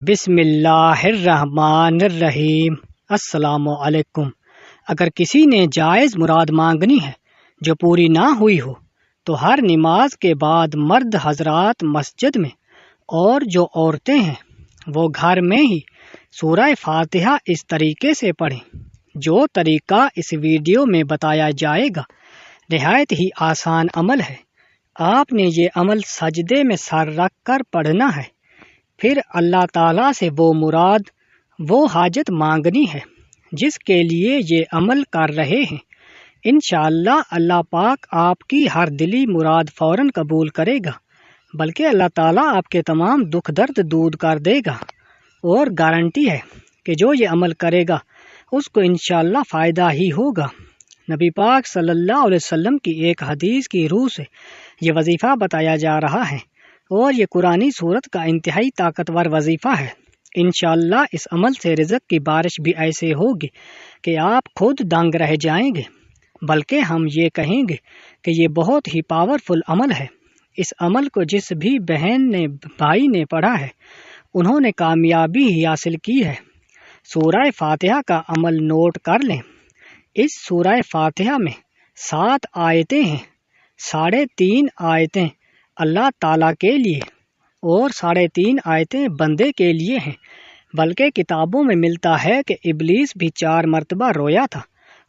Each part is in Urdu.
بسم اللہ الرحمن الرحیم۔ السلام علیکم۔ اگر کسی نے جائز مراد مانگنی ہے جو پوری نہ ہوئی ہو تو ہر نماز کے بعد مرد حضرات مسجد میں اور جو عورتیں ہیں وہ گھر میں ہی سورہ فاتحہ اس طریقے سے پڑھیں۔ جو طریقہ اس ویڈیو میں بتایا جائے گا نہایت ہی آسان عمل ہے۔ آپ نے یہ عمل سجدے میں سر رکھ کر پڑھنا ہے، پھر اللہ تعالیٰ سے وہ مراد وہ حاجت مانگنی ہے جس کے لیے یہ عمل کر رہے ہیں۔ انشاءاللہ اللہ پاک آپ کی ہر دلی مراد فوراً قبول کرے گا، بلکہ اللہ تعالیٰ آپ کے تمام دکھ درد دور کر دے گا، اور گارنٹی ہے کہ جو یہ عمل کرے گا اس کو انشاءاللہ فائدہ ہی ہوگا۔ نبی پاک صلی اللہ علیہ وسلم کی ایک حدیث کی روح سے یہ وظیفہ بتایا جا رہا ہے، اور یہ قرآنی صورت کا انتہائی طاقتور وظیفہ ہے۔ انشاءاللہ اس عمل سے رزق کی بارش بھی ایسے ہوگی کہ آپ خود دنگ رہ جائیں گے، بلکہ ہم یہ کہیں گے کہ یہ بہت ہی پاورفل عمل ہے۔ اس عمل کو جس بھی بہن نے بھائی نے پڑھا ہے انہوں نے کامیابی ہی حاصل کی ہے۔ سورہ فاتحہ کا عمل نوٹ کر لیں۔ اس سورہ فاتحہ میں 7 آیتیں ہیں۔ 3.5 آیتیں اللہ تعالیٰ کے لیے اور 3.5 آیتیں بندے کے لیے ہیں، بلکہ کتابوں میں ملتا ہے کہ ابلیس بھی 4 مرتبہ رویا تھا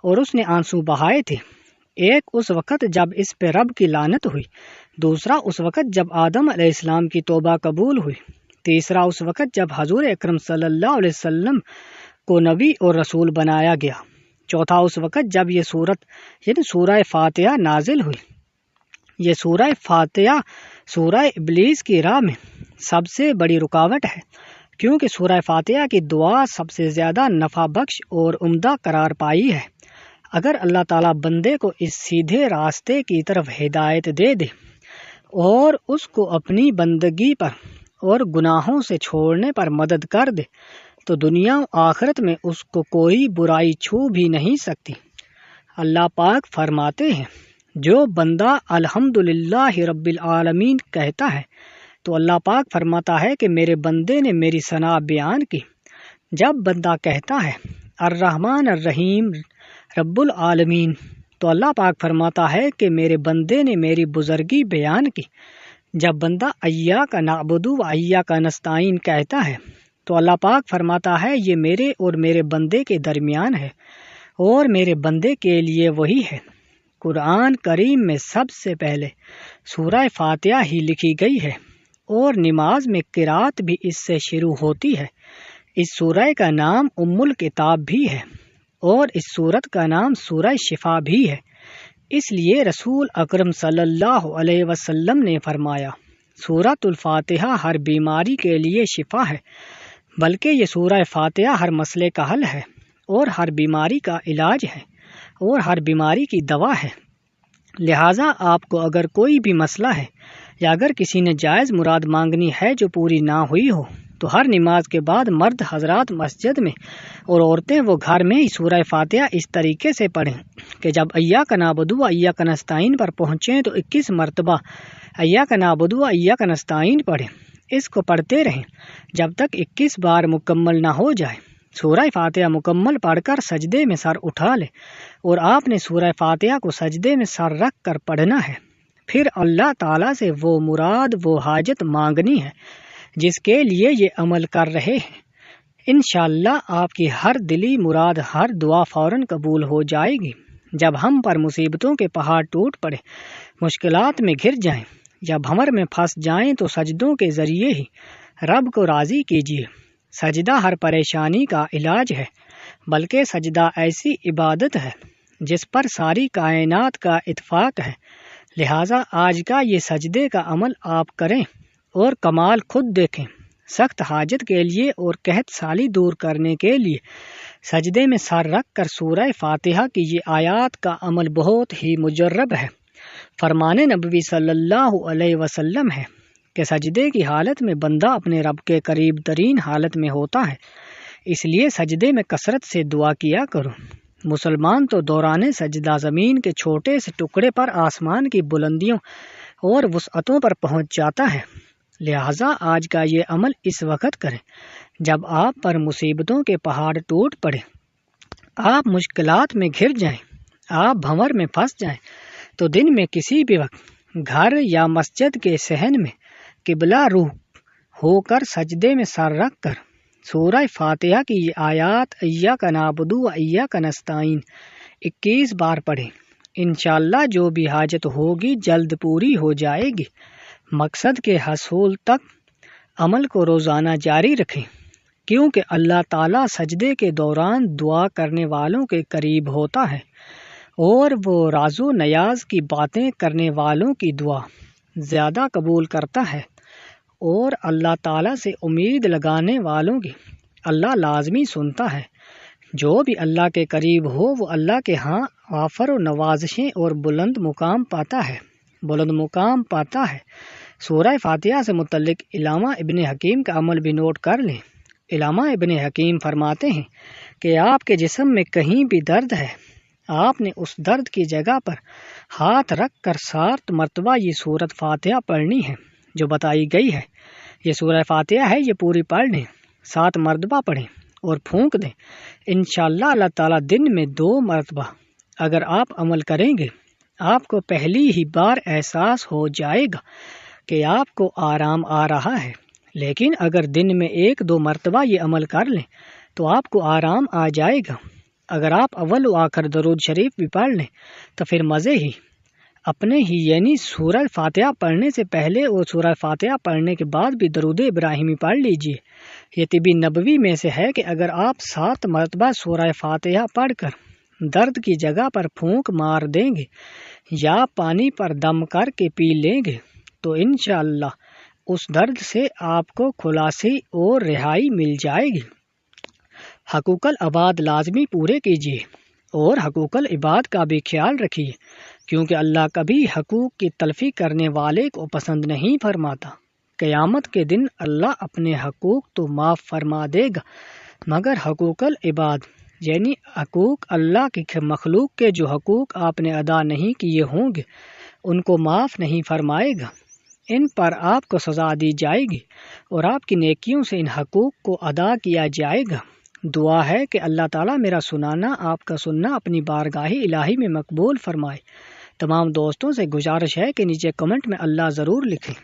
اور اس نے آنسو بہائے تھے۔ ایک اس وقت جب اس پہ رب کی لعنت ہوئی، دوسرا اس وقت جب آدم علیہ السلام کی توبہ قبول ہوئی، تیسرا اس وقت جب حضور اکرم صلی اللہ علیہ وسلم کو نبی اور رسول بنایا گیا، چوتھا اس وقت جب یہ سورت یعنی سورہ فاتحہ نازل ہوئی۔ یہ سورہ فاتحہ سورہ ابلیس کی راہ میں سب سے بڑی رکاوٹ ہے، کیونکہ سورہ فاتحہ کی دعا سب سے زیادہ نفع بخش اور عمدہ قرار پائی ہے۔ اگر اللہ تعالیٰ بندے کو اس سیدھے راستے کی طرف ہدایت دے دے اور اس کو اپنی بندگی پر اور گناہوں سے چھوڑنے پر مدد کر دے تو دنیا و آخرت میں اس کو کوئی برائی چھو بھی نہیں سکتی۔ اللہ پاک فرماتے ہیں، جو بندہ الحمدللہ رب العالمین کہتا ہے تو اللہ پاک فرماتا ہے کہ میرے بندے نے میری ثنا بیان کی۔ جب بندہ کہتا ہے الرحمن الرحیم رب العالمین تو اللہ پاک فرماتا ہے کہ میرے بندے نے میری بزرگی بیان کی۔ جب بندہ ایاک نعبد و ایاک نستعین کہتا ہے تو اللہ پاک فرماتا ہے یہ میرے اور میرے بندے کے درمیان ہے اور میرے بندے کے لیے وہی ہے۔ قرآن کریم میں سب سے پہلے سورہ فاتحہ ہی لکھی گئی ہے، اور نماز میں قرات بھی اس سے شروع ہوتی ہے۔ اس سورہ کا نام ام الکتاب بھی ہے، اور اس سورت کا نام سورہ شفا بھی ہے۔ اس لیے رسول اکرم صلی اللہ علیہ وسلم نے فرمایا، سورۃ الفاتحہ ہر بیماری کے لیے شفا ہے، بلکہ یہ سورہ فاتحہ ہر مسئلے کا حل ہے، اور ہر بیماری کا علاج ہے، اور ہر بیماری کی دوا ہے۔ لہٰذا آپ کو اگر کوئی بھی مسئلہ ہے یا اگر کسی نے جائز مراد مانگنی ہے جو پوری نہ ہوئی ہو تو ہر نماز کے بعد مرد حضرات مسجد میں اور عورتیں وہ گھر میں ہی سورہ فاتحہ اس طریقے سے پڑھیں کہ جب ایاک نعبد و ایاک نستعین پر پہنچیں تو 21 مرتبہ ایاک نعبد و ایاک نستعین پڑھیں۔ اس کو پڑھتے رہیں جب تک 21 بار مکمل نہ ہو جائے۔ سورہ فاتحہ مکمل پڑھ کر سجدے میں سر اٹھا لے، اور آپ نے سورہ فاتحہ کو سجدے میں سر رکھ کر پڑھنا ہے۔ پھر اللہ تعالیٰ سے وہ مراد وہ حاجت مانگنی ہے جس کے لیے یہ عمل کر رہے ہیں۔ انشاءاللہ آپ کی ہر دلی مراد ہر دعا فوراً قبول ہو جائے گی۔ جب ہم پر مصیبتوں کے پہاڑ ٹوٹ پڑے، مشکلات میں گھر جائیں یا بھنور میں پھنس جائیں تو سجدوں کے ذریعے ہی رب کو راضی کیجیے۔ سجدہ ہر پریشانی کا علاج ہے، بلکہ سجدہ ایسی عبادت ہے جس پر ساری کائنات کا اتفاق ہے۔ لہٰذا آج کا یہ سجدے کا عمل آپ کریں اور کمال خود دیکھیں۔ سخت حاجت کے لیے اور قحط سالی دور کرنے کے لیے سجدے میں سر رکھ کر سورہ فاتحہ کی یہ آیات کا عمل بہت ہی مجرب ہے۔ فرمان نبوی صلی اللہ علیہ وسلم ہے کہ سجدے کی حالت میں بندہ اپنے رب کے قریب ترین حالت میں ہوتا ہے، اس لیے سجدے میں کثرت سے دعا کیا کرو۔ مسلمان تو دوران سجدہ زمین کے چھوٹے سے ٹکڑے پر آسمان کی بلندیوں اور وسعتوں پر پہنچ جاتا ہے، لہٰذا آج کا یہ عمل اس وقت کریں جب آپ پر مصیبتوں کے پہاڑ ٹوٹ پڑے، آپ مشکلات میں گھر جائیں، آپ بھنور میں پھنس جائیں، تو دن میں کسی بھی وقت گھر یا مسجد کے صحن میں قبلہ روح ہو کر سجدے میں سر رکھ کر سورہ فاتحہ کی یہ آیات ایاک نعبد و ایاک نستعین 21 بار پڑھیں۔ انشاءاللہ جو بھی حاجت ہوگی جلد پوری ہو جائے گی۔ مقصد کے حصول تک عمل کو روزانہ جاری رکھیں، کیونکہ اللہ تعالیٰ سجدے کے دوران دعا کرنے والوں کے قریب ہوتا ہے اور وہ راز و نیاز کی باتیں کرنے والوں کی دعا زیادہ قبول کرتا ہے، اور اللہ تعالیٰ سے امید لگانے والوں کی اللہ لازمی سنتا ہے۔ جو بھی اللہ کے قریب ہو وہ اللہ کے ہاں آفر و نوازشیں اور بلند مقام پاتا ہے۔ سورہ فاتحہ سے متعلق علامہ ابن حکیم کا عمل بھی نوٹ کر لیں۔ علامہ ابن حکیم فرماتے ہیں کہ آپ کے جسم میں کہیں بھی درد ہے، آپ نے اس درد کی جگہ پر ہاتھ رکھ کر 7 مرتبہ یہ سورۃ فاتحہ پڑھنی ہے جو بتائی گئی ہے۔ یہ سورہ فاتحہ ہے، یہ پوری پڑھ لیں، 7 مرتبہ پڑھیں اور پھونک دیں۔ انشاءاللہ اللہ تعالیٰ دن میں 2 مرتبہ اگر آپ عمل کریں گے، آپ کو پہلی ہی بار احساس ہو جائے گا کہ آپ کو آرام آ رہا ہے، لیکن اگر دن میں 1-2 مرتبہ یہ عمل کر لیں تو آپ کو آرام آ جائے گا۔ اگر آپ اول و آخر درود شریف بھی پڑھ لیں تو پھر مزے ہی اپنے ہی، یعنی سورہ فاتحہ پڑھنے سے پہلے اور سورہ فاتحہ پڑھنے کے بعد بھی درود ابراہیمی پڑھ لیجئے۔ یہ طب نبوی میں سے ہے کہ اگر آپ 7 مرتبہ سورہ فاتحہ پڑھ کر درد کی جگہ پر پھونک مار دیں گے یا پانی پر دم کر کے پی لیں گے تو انشاءاللہ اس درد سے آپ کو خلاصی اور رہائی مل جائے گی۔ حقوق العباد لازمی پورے کیجیے اور حقوق العباد کا بھی خیال رکھیے، کیونکہ اللہ کبھی حقوق کی تلفی کرنے والے کو پسند نہیں فرماتا۔ قیامت کے دن اللہ اپنے حقوق تو معاف فرما دے گا، مگر حقوق العباد یعنی حقوق اللہ کی مخلوق کے جو حقوق آپ نے ادا نہیں کیے ہوں گے ان کو معاف نہیں فرمائے گا۔ ان پر آپ کو سزا دی جائے گی اور آپ کی نیکیوں سے ان حقوق کو ادا کیا جائے گا۔ دعا ہے کہ اللہ تعالیٰ میرا سنانا آپ کا سننا اپنی بارگاہ الہی میں مقبول فرمائے۔ تمام دوستوں سے گزارش ہے کہ نیچے کمنٹ میں اللہ ضرور لکھیں۔